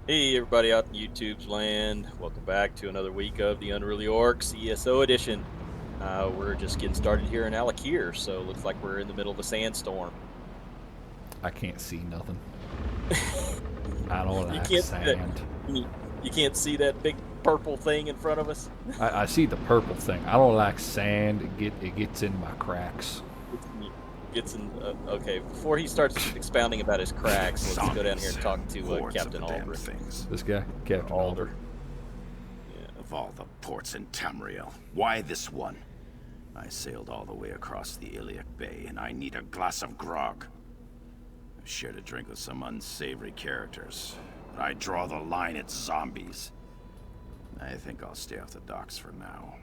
Hey everybody out in YouTube's land. Welcome back to another week of the Unruly Orcs ESO edition. We're just getting started here in Alakir, so looks like we're in the middle of a sandstorm. I can't see nothing. I don't You like can't see that, sand. you can't see that big purple thing in front of us. I see the purple thing. I don't like sand. It gets in my cracks. Okay, before he starts expounding about his cracks, let's go down here and talk to Hordes Captain of the damn Alder. things. This guy, Captain Alder. Yeah. Of all the ports in Tamriel, why this one? I sailed all the way across the Yrch Bay, and I need a glass of grog. I've shared a drink with some unsavory characters, but I draw the line at zombies. I think I'll stay off the docks for now.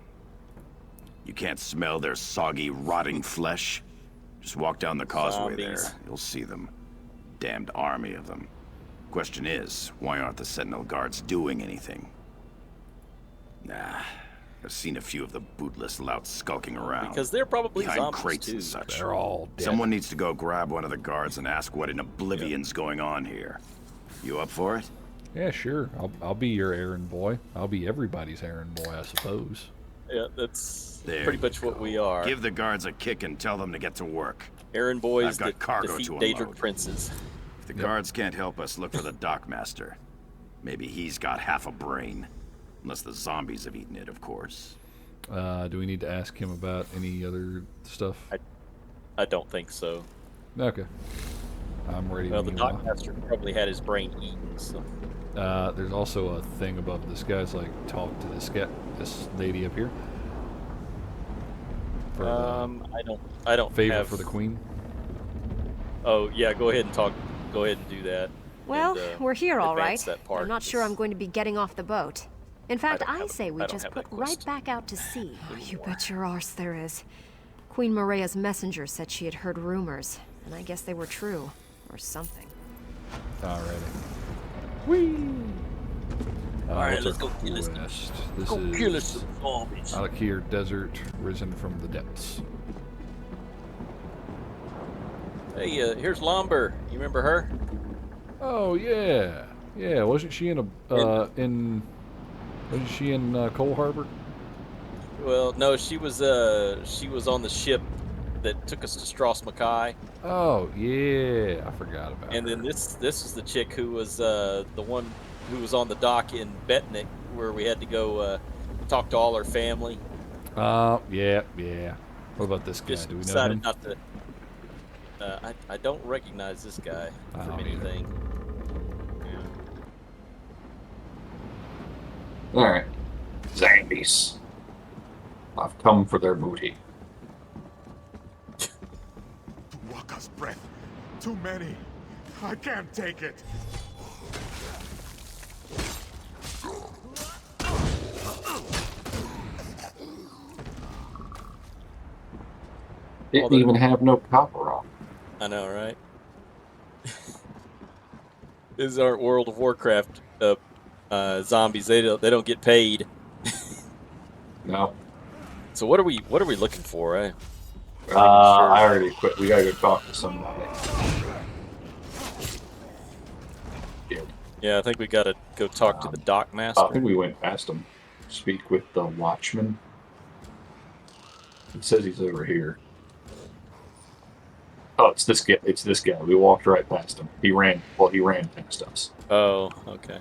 You can't smell their soggy, rotting flesh? Just walk down the causeway Zombies. there. You'll see them. Damned army of them. Question is, why aren't the Sentinel guards doing anything? Nah, I've seen a few of the bootless louts skulking around. Because they're probably behind zombies crates too. and such. They're all dead. Someone needs to go grab one of the guards and ask what in oblivion's going on here. You up for it? Yeah, sure. I'll be your errand boy. I'll be everybody's errand boy, I suppose. Yeah, that's There pretty you much what go. we are. Give the guards a kick and tell them to get to work. Errand boys I've got that cargo defeat to Daedric unload. princes. If the guards can't help us, look for the dockmaster. Maybe he's got half a brain. Unless the zombies have eaten it, of course. Do we need to ask him about any other stuff? I don't think so. Okay. I'm ready. Well, the meanwhile. Dockmaster probably had his brain eaten. So. There's also a thing above this guy's like talk to this lady up here. For I don't favor have for the queen. Oh yeah, go ahead and talk. Go ahead and do that. Well, and, we're here all right. advance that part, I'm not sure I'm going to be getting off the boat. In fact, I say we I don't just have put that quest right back out to sea. You bet your arse there is. Queen Morea's messenger said she had heard rumors, and I guess they were true. Or something. Alrighty. Whee! Alright, what's let's our go kill this. quest? This Go kill us is some zombies. Alakir Desert, risen from the depths. Hey, here's Lomber. You remember her? Oh yeah, yeah. Wasn't she in a Wasn't she in Coal Harbor? Well, no, she was on the ship that took us to Strass Mackay. Oh yeah, I forgot about And her. then this is the chick who was the one who was on the dock in Betnik, where we had to go talk to all her family. Yeah. What about this guy? Just Do we know decided him? not to. I don't recognize this guy I from don't either. anything. Yeah. Alright. Zombies. I've come for their booty. Waka's breath. Too many. I can't take it. Didn't even have no copper on. I know, right? These aren't World of Warcraft zombies. They don't get paid. No. So what are we looking for? I already quit. We gotta go talk to somebody. Yeah, I think we gotta go talk to the dock master. I think we went past him. Speak with the watchman. He says he's over here. Oh, it's this guy. It's this guy. We walked right past him. He ran past us. Oh, okay.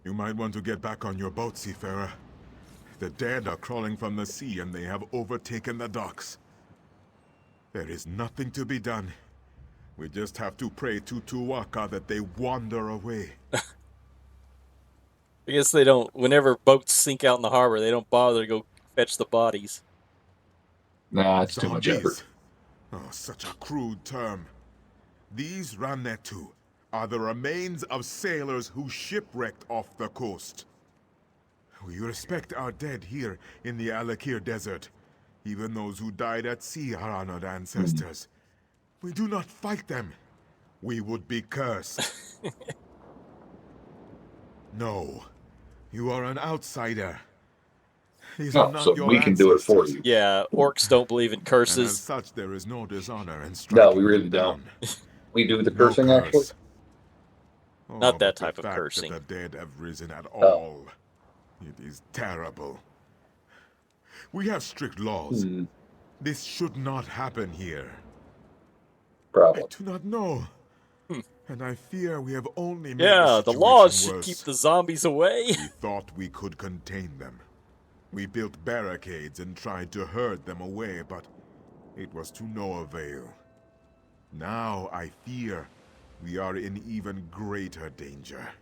You might want to get back on your boat, seafarer. The dead are crawling from the sea and they have overtaken the docks. There is nothing to be done. We just have to pray to Tuwaka that they wander away. I guess they don't. Whenever boats sink out in the harbor, they don't bother to go fetch the bodies. Nah, it's too much effort. Zombies. Oh, such a crude term. These Ranetu are the remains of sailors who shipwrecked off the coast. We respect our dead here in the Alakir Desert. Even those who died at sea are honored ancestors. We do not fight them. We would be cursed. No. You are an outsider. These Oh, are not so your we can do it for ancestors. you. Yeah, orcs don't believe in And as curses. such, there is no dishonor in No, striking we really them don't. down. We do the No cursing, actually. curse. Oh, Not that but type the of fact cursing. that the dead have risen at Oh. all, it is terrible. We have strict laws. This should not happen here. I Probably. do not know. And I fear we have only made Yeah, the the laws situation should worse. keep the zombies away. We thought we could contain them. We built barricades and tried to herd them away, but it was to no avail. Now I fear we are in even greater danger.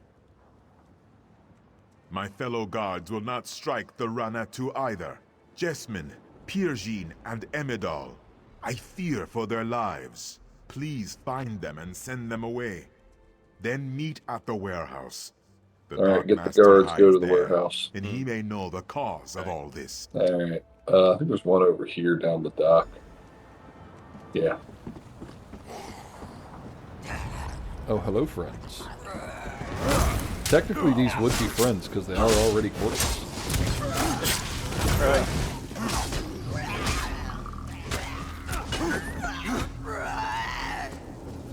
My fellow guards will not strike the Ranatu either. Jessamine, Pirjin, and Emidal. I fear for their lives. Please find them and send them away. Then meet at the warehouse. The All right, Dark get the Master guards, go hides to the there, warehouse. and he may know the cause of all this. All right. I think there's one over here down the dock. Yeah. Oh, hello, friends. Technically, these would be friends because they are already corpses. Right.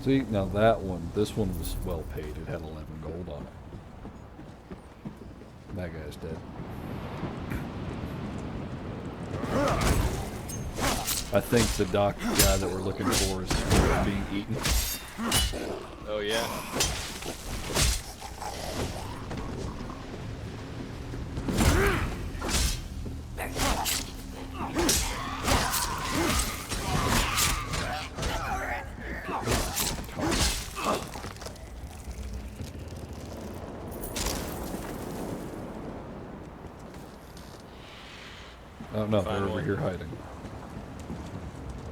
See, now that one, this one was well paid. It had 11 gold on it. That guy's dead. I think the dock guy that we're looking for is being eaten. Oh, yeah. Oh, no, they're Find over one. here hiding.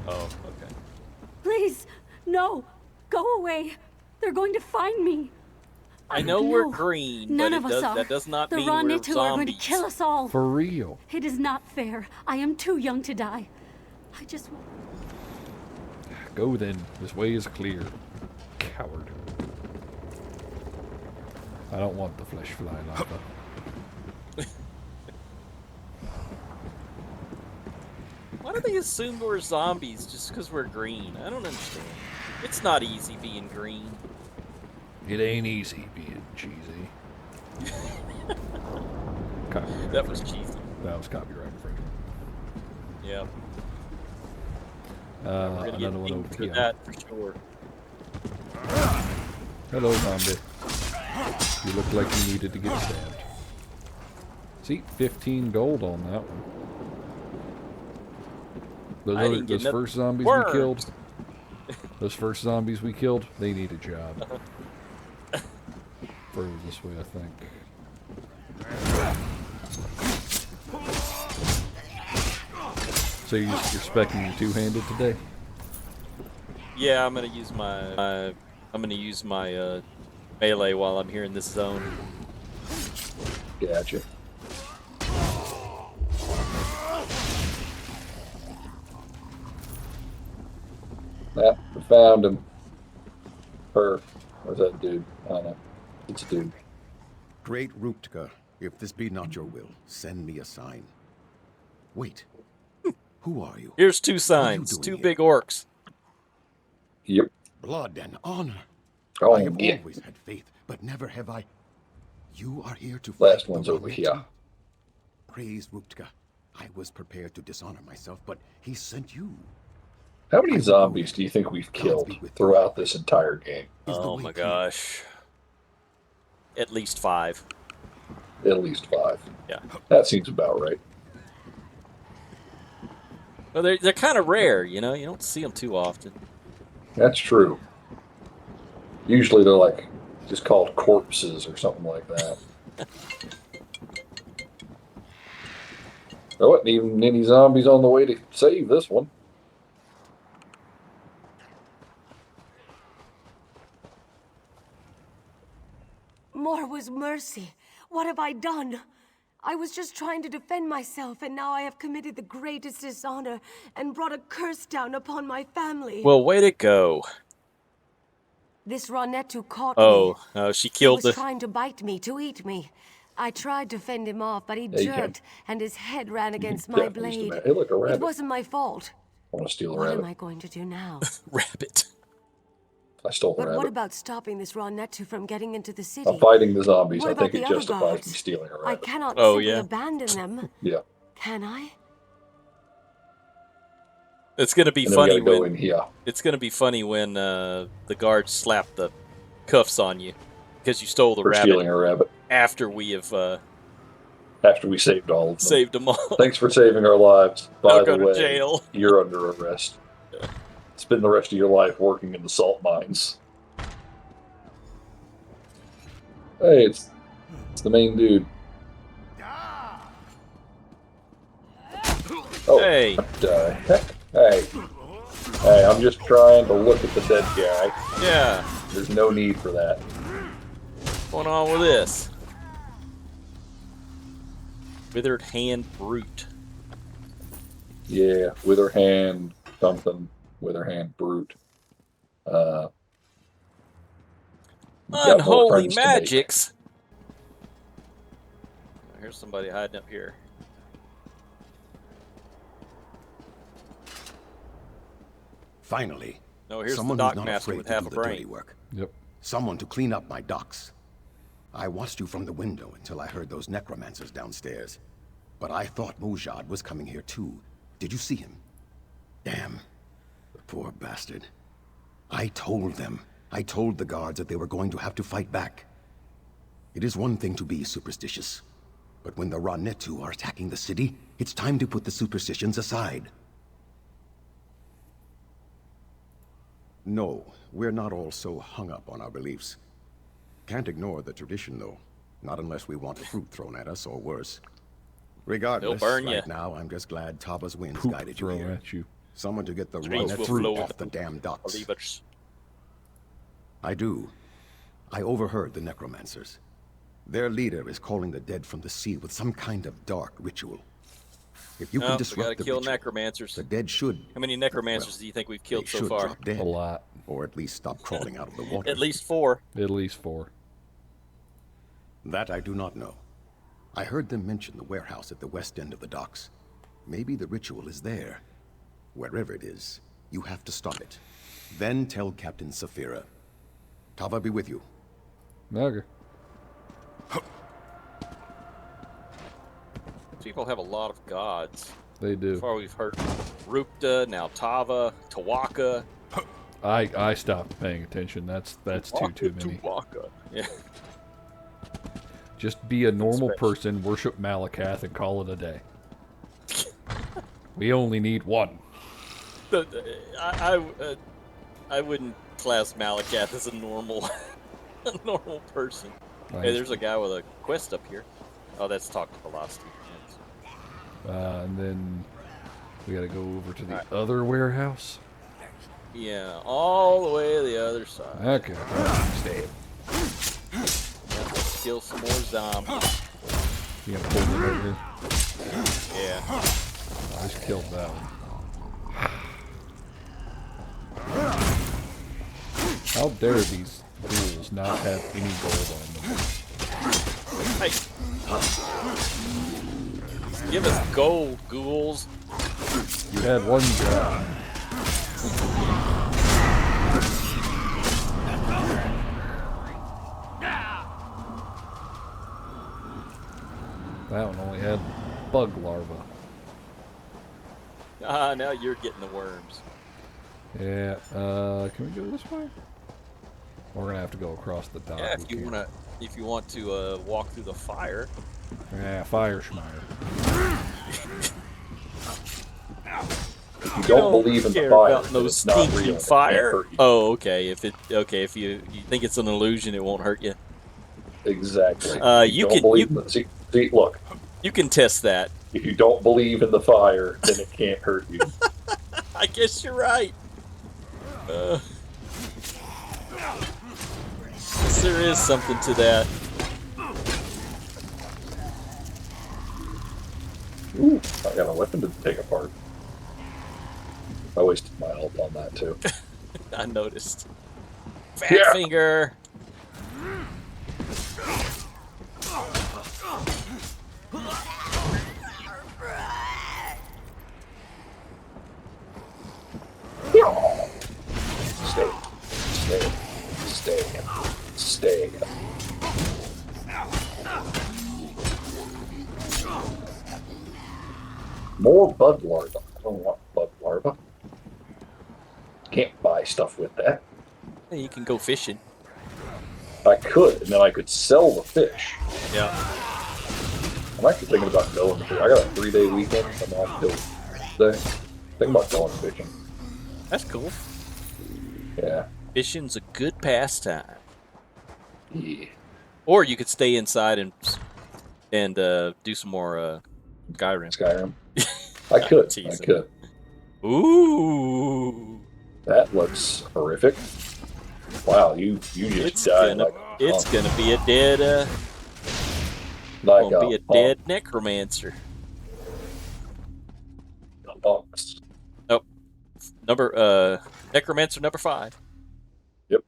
Oh, okay. Please, no. Go away. They're going to find me. I know we're No, green, none but of us are. that does not the mean we're Ranitu are going to zombies. kill us all. For real. It is not fair. I am too young to die. I just... Go then. This way is clear. Coward. I don't want the flesh fly lava. Why do they assume we're zombies just because we're green? I don't understand. It's not easy being green. It ain't easy being cheesy. Copyright. That was cheesy. That was copyright infringement. Yeah. We're gonna Another get one dinged over for here. that for sure. Hello, zombie. You look like you needed to get stabbed. See, 15 gold on that one. I didn't get Those first zombies worms. we killed. Those first zombies we killed, they need a job. Further this way, I think. So you're expecting your two-handed today? Yeah, I'm gonna use my melee while I'm here in this zone. Gotcha. Ah, we found him. Her. Where's that dude? I don't know. It's a dude. Great Ruptka, if this be not your will, send me a sign. Wait. Who are you? Here's two What are you signs, doing two here? big orcs. Yep. Blood and honor. Oh, I have yeah. always had faith, but never have I. You are here to Last fight the one's over Ranitu? here. Praise Ruptka. I was prepared to dishonor myself, but he sent you. How many zombies do you think we've killed throughout this entire game? Is the Oh way my clear? gosh. At least 5. At least 5. Yeah. That seems about right. Well, they're kind of rare, you know. You don't see them too often. That's true. Usually they're like just called corpses or something like that. There wasn't even any zombies on the way to save this one. More was mercy. What have I done? I was just trying to defend myself, and now I have committed the greatest dishonor and brought a curse down upon my family. Well, way to go. This Ranetu caught Oh, me. no, she He killed was the... trying to bite me, to eat me. I tried to fend him off, but he Yeah, you can. jerked, and his head ran against You my definitely used to blade. Hey, look, a It rabbit. wasn't my fault. I want to steal a What rabbit. am I going to do now? Rabbit. I stole a But rabbit. what about stopping this raw Netu from getting into the city? I'm fighting the zombies. What I about think it the other justifies guards? me stealing a I rabbit. cannot Oh, simply yeah. abandon them, Yeah. can I? It's gonna be And then we funny gotta go when in here. it's gonna be funny when the guards slap the cuffs on you because you stole the For rabbit stealing a rabbit. after we have After we saved all of them. saved them all. Thanks for saving our lives. By Don't the go to way, jail. you're under arrest. Spend the rest of your life working in the salt mines. Hey, it's the main dude. Oh, Hey. what the heck? Hey, I'm just trying to look at the dead guy. Yeah. There's no need for that. What's going on with this? Withered hand brute. Yeah, Wither Hand something. Wither Hand Brute. Got more Unholy friends to make. magics. Here's somebody hiding up here. Finally. No, here's someone the who's dock not master afraid with to half do a the brain. dirty work. Yep. Someone to clean up my docks. I watched you from the window until I heard those necromancers downstairs. But I thought Mujad was coming here too. Did you see him? Damn. The poor bastard. I told them. I told the guards that they were going to have to fight back. It is one thing to be superstitious. But when the Ranetu are attacking the city, it's time to put the superstitions aside. No, we're not all so hung up on our beliefs. Can't ignore the tradition, though. Not unless we want fruit thrown at us, or worse. Regardless, burn ya. right now, I'm just glad Taba's winds Poop guided you thrown here. at you. Someone to get the Streets raw will fruit flow with off the damn docks. Believers. I do. I overheard the necromancers. Their leader is calling the dead from the sea with some kind of dark ritual. If you Oh, can we disrupt gotta the kill ritual, necromancers. the dead should... How many necromancers well, do you think we've they killed so should far? drop dead. A lot. Or at least stop crawling out of the water. At least 4. At least 4. That I do not know. I heard them mention the warehouse at the west end of the docks. Maybe the ritual is there. Wherever it is, you have to stop it. Then tell Captain Saphira. Tava be with you. Okay. People have a lot of gods. They do. So far we've heard Rupta, now Tava, Tawaka. I stopped paying attention. That's too many. Tawaka. Yeah. Just be a normal Special. person, worship Malakath, and call it a day. We only need one. I wouldn't class Malakath as a normal person. Hey, there's a guy with a quest up here. Oh, that's talk to Velocity. And then we gotta go over to the other warehouse. Yeah, all the way to the other side. Okay. Stay. Kill some more zombies. You gonna pull them over here? Yeah. I just killed that one. How dare these ghouls not have any gold on them? Hey. Give us gold, ghouls. You had one job. That one only had bug larvae. Now you're getting the worms. Yeah, can we go this way? We're gonna have to go across the dock. Yeah, We if you can't. want to walk through the fire. Yeah, fire schmeyer. If you don't believe in the fire, then no it's not real. stinking It fire. can't hurt you. Oh, okay. If you think it's an illusion, it won't hurt you. Exactly. You don't can- believe you- in the, see, look. You can test that. If you don't believe in the fire, then it can't hurt you. I guess you're right. Guess there is something to that. Ooh, I got a weapon to take apart. I wasted my ult on that too. I noticed. Fat Yeah. finger. More bud larva. I don't want bud larva. Can't buy stuff with that. Hey, you can go fishing. I could, and then I could sell the fish. Yeah. I'm actually thinking about going to. I got a 3-day weekend. I'm off till Tuesday. Thinking about going fishing. That's cool. Yeah. Fishing's a good pastime. Yeah. Or you could stay inside and do some more Skyrim. Skyrim. I could. I could. Ooh. That looks horrific. Wow, you just died like it's gonna be a dead like gonna be a dead necromancer. Box. Nope. Necromancer number 5. Yep.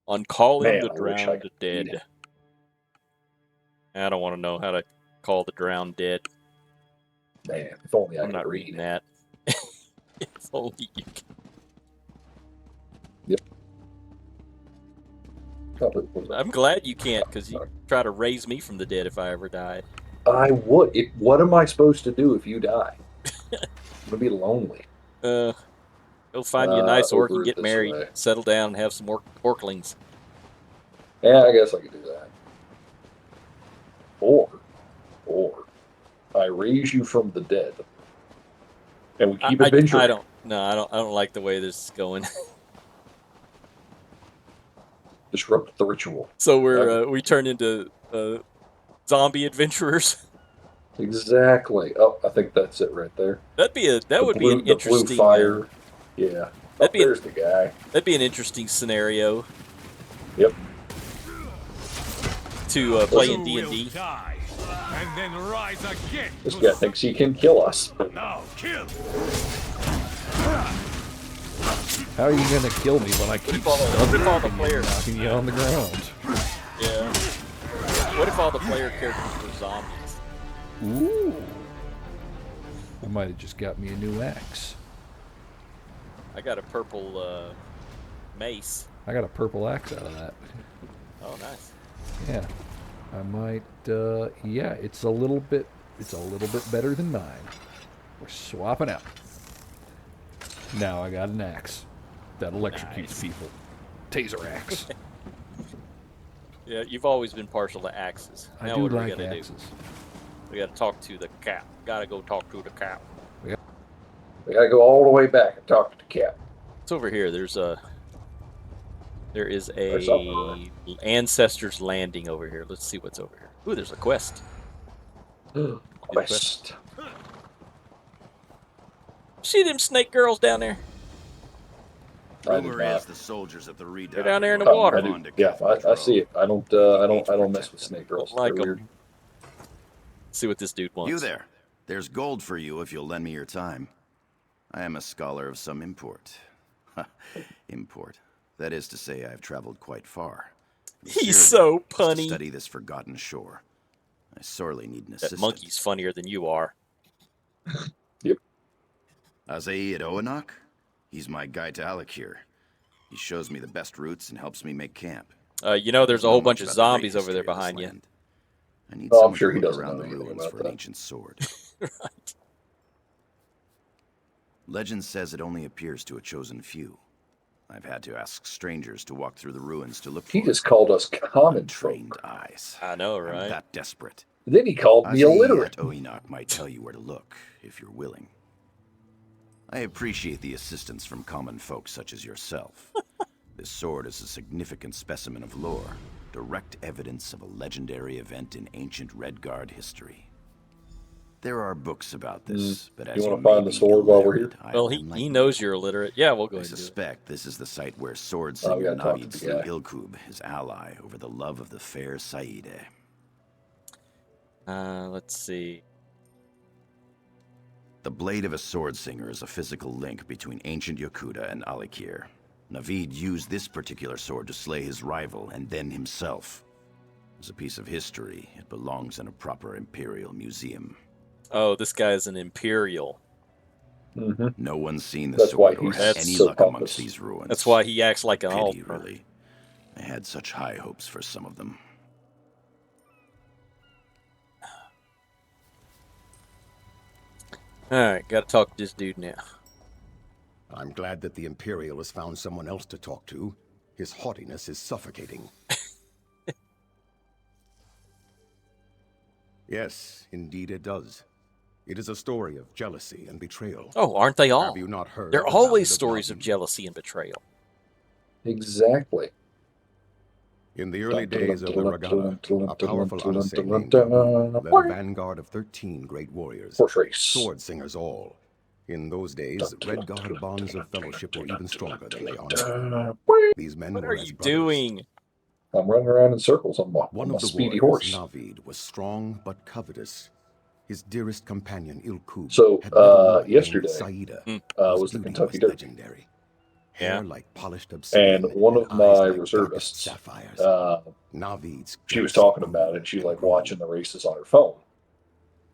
On calling Man, the I wish I drowned could dead. eat it. I don't want to know how to call the drowned dead. Man, if only I I'm could not read reading that. If only you can. Yep. I'm glad you can't, because you try to raise me from the dead if I ever died. I would. What am I supposed to do if you die? I'm gonna be lonely. Go find you a nice orc and over get this married, way. settle down, and have some orclings. Yeah, I guess I could do that. Or I raise you from the dead, and we keep adventuring. I don't like the way this is going. Disrupt the ritual. So we turn into zombie adventurers. Exactly. Oh, I think that's it right there. That would be an interesting. The blue fire. Yeah. There's the guy. That'd be an interesting scenario. Yep. To play in D&D. And then rise again. This guy thinks he can kill us. Now kill. How are you gonna kill me when I keep knocking you on the ground? Yeah. What if all the player characters were zombies? Ooh. I might have just got me a new axe. I got a purple mace. I got a purple axe out of that. Oh, nice. Yeah. I might yeah, it's a little bit better than mine. We're swapping out. Now I got an axe that electrocutes people. Taser axe. Yeah, you've always been partial to axes. I Now do what are like we gonna axes. do? We gotta talk to the cat. Gotta go talk to the cat. We gotta go all the way back and talk to the cat. It's over here. There is a Ancestors Landing over here. Let's see what's over here. Ooh, there's a quest. Quest. See them snake girls down there? Rumor is the soldiers at the redoubt. They're down there in the water. Yeah, I see it. I don't mess with snake girls. Like They're them. weird. See what this dude wants. You there. There's gold for you if you'll lend me your time. I am a scholar of some import. Import. That is to say, I've traveled quite far. He's so punny. To study this forgotten shore. I sorely need an That assistant. monkey's funnier than you are. Yep. Azaid Oanak? He's my guide to Alakir. He shows me the best routes and helps me make camp. You know, there's a whole bunch of zombies over there behind you. I need Oh, I'm someone sure to he look doesn't around know the anything ruins about for that. an ancient sword. Right. Legend says it only appears to a chosen few. I've had to ask strangers to walk through the ruins to look for He just called us common trained folk. eyes. I know, I'm right? that desperate. Then he called me illiterate. Oinak might tell you where to look, if you're willing. I appreciate the assistance from common folk such as yourself. This sword is a significant specimen of lore, direct evidence of a legendary event in ancient Redguard history. There are books about this, but as You you want to find may the be sword while we're here? illiterate, I Well, am he enlightened. knows you're illiterate. Yeah, we'll go I ahead and do it. suspect this is the site where sword Oh, we singer gotta talk to Navid the slew guy. Ilkub, his ally, over the love of the fair Saide. Let's see. The blade of a sword singer is a physical link between ancient Yakuta and Alakir. Navid used this particular sword to slay his rival and then himself. As a piece of history, it belongs in a proper Imperial museum. Oh, this guy's an Imperial. Mm-hmm. No one's seen the That's why sword or he's had any so luck pompous. amongst these ruins. That's why he acts like an Pity, alt. really. I had such high hopes for some of them. Alright, gotta talk to this dude now. I'm glad that the Imperial has found someone else to talk to. His haughtiness is suffocating. Yes, indeed it does. It is a story of jealousy and betrayal. Oh, aren't they all? Have you not heard? There are the always ballad stories of Navi? jealousy and betrayal. Exactly. In the early days of the Regatta, a powerful Odyssey named Yrch led a vanguard of 13 great warriors, Horse race. sword singers all. In those days, Red Guard bonds of fellowship were even stronger than they are now. These men What were are as you brothers. doing? I'm running around in circles on One my of the speedy warriors, horse. Navid, was strong but covetous. His dearest companion, Ilkub, So, had met a woman yesterday, named Saida, Mm. whose was the beauty Kentucky was Derby. legendary. Yeah. Hair like polished obsidian, And one of eyes my like reservists, darkest sapphires. she Navid's was jealousy talking grew about it. She and like grew. watching the races on her phone.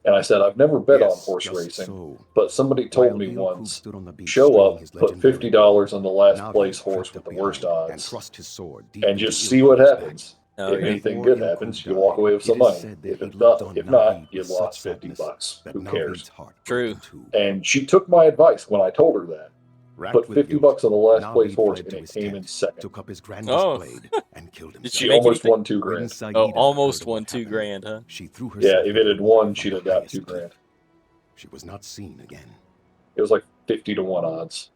And I said, I've never bet on Yes, horse just racing, so. but somebody told While me Ilkub once, stood on the beach show stringing up, his put legendary $50 on the last Navid place horse crept with up the worst behind and odds, thrust his sword deep and into just see what Ilkub's back. happens. Oh, If yeah. anything Before good Ilkub happens, you died, walk away with it some is money. said that If he it's looked not, on if not, Navid you with lost such $50. sadness that Who cares? Navid's heart True. broke in two. And she took my advice when I told her that. Racked Put with guilt, $50 on the last place Navid horse, fled and to it his came in tent, second. took up his grandest Oh. blade, and killed himself. Did She she make almost anything? won $2 When grand. Saida Oh, almost heard won what 2 happened, grand, huh? she threw Yeah, herself if into it had the water won, from she'd the have got highest 2 cliff. grand. She was not seen again. It was like 50 to 1 odds.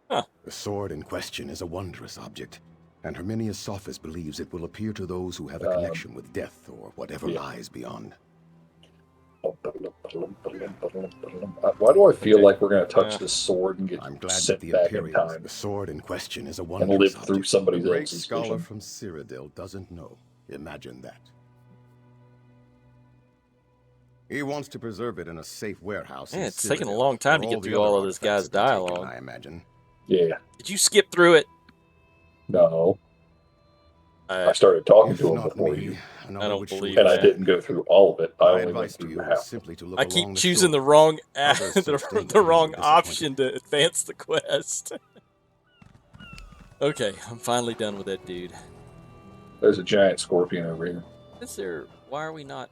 Huh. The sword in question is a wondrous object, and Herminius Sophis believes it will appear to those who have a connection with death or whatever yeah. lies beyond. Why do I feel Okay. like we're going to touch this sword and get I'm glad that sent the back in Imperial, time the sword in question, is a and wondrous live object. through somebody A great else's scholar vision? from Cyrodiil doesn't know. Imagine that. He wants to preserve it in a safe warehouse. Man, in it's taking a Cyrodiil, long time to where get all the through other all of this artifacts guy's have been taken, dialogue. I imagine. Yeah. Did you skip through it? No. I started talking to If him not before me, you, another I don't would believe and I that. didn't go through all of it. I My only went advice to through you is half. simply to look I along keep the choosing shore. the wrong Others should stay the wrong behind, option to advance the quest. Okay, I'm finally done with that dude. There's a giant scorpion over here. Is there? Why are we not?